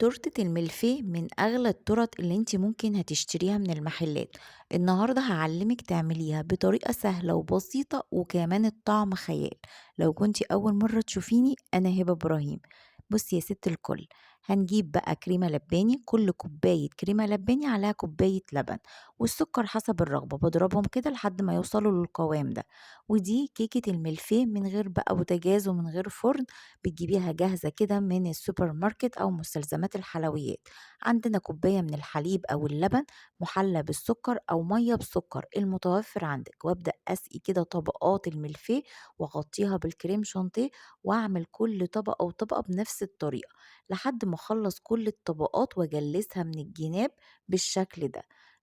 تورتة الملفيه من أغلى التورت اللي انت ممكن هتشتريها من المحلات. النهاردة هعلمك تعمليها بطريقة سهلة وبسيطة وكمان الطعم خيال. لو كنت أول مرة تشوفيني أنا هبة إبراهيم. بصي يا ست الكل، هنجيب بقى كريمة لباني، كل كوباية كريمة لباني عليها كوباية لبن، والسكر حسب الرغبة، بضربهم كده لحد ما يوصلوا للقوام ده. ودي كيكة الملفيه من غير بقى بوتاجاز ومن غير فرن، بتجيبيها جاهزة كده من السوبر ماركت أو مستلزمات الحلويات. عندنا كوباية من الحليب أو اللبن محلى بالسكر أو مية بسكر المتوفر عندك، وأبدأ أسقي كده طبقات الملفيه وأغطيها بالكريم شانتيه، وأعمل كل طبقة وطبقة بنفس الطريقة لحد ما أخلص كل الطبقات وأجلسها من الجناب بالشكل ده.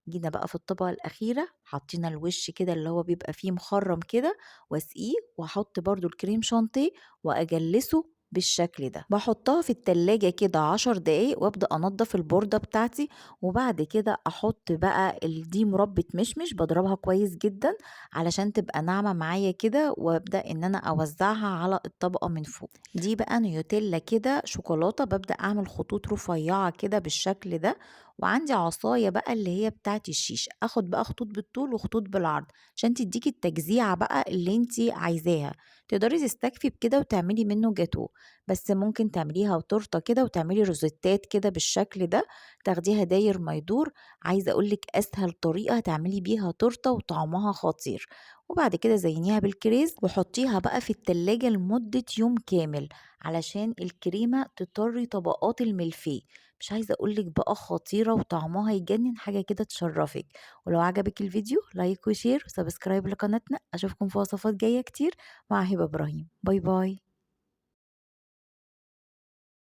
جينا بقى في الطبقة الأخيرة، حطينا الوش كده اللي هو بيبقى فيه مخرم كده، واسقيه واحط برضو الكريم شانتيه واجلسه بالشكل ده. بحطها في التلاجة كده 10 دقايق وابدأ انضف البوردة بتاعتي. وبعد كده احط بقى دي مربى مشمش، بضربها كويس جدا علشان تبقى ناعمة معايا كده، وابدأ ان انا اوزعها على الطبقة من فوق. دي بقى نيوتيلا كده شوكولاتة، ببدأ اعمل خطوط رفيعة كده بالشكل ده. وعندي عصاية بقى اللي هي بتاعت الشيش، اخد بقى خطوط بالطول وخطوط بالعرض عشان تديكي التجزيعة بقى اللي انتي عايزاها. تقدري تستكفي بكده وتعملي منه جاتو، بس ممكن تعمليها تورته كده وتعملي روزيتات كده بالشكل ده، تاخديها داير ما يدور. عايزه اقولك اسهل طريقه تعملي بيها تورته وطعمها خطير. وبعد كده زينيها بالكريز وحطيها بقى في التلاجة لمدة يوم كامل علشان الكريمة تطري طبقات الملفيه. مش عايزة اقولك بقى خطيرة وطعمها يجنن، حاجة كده تشرفك. ولو عجبك الفيديو لايك وشير وسبسكرايب لقناتنا. اشوفكم في وصفات جاية كتير مع هبة إبراهيم. باي باي.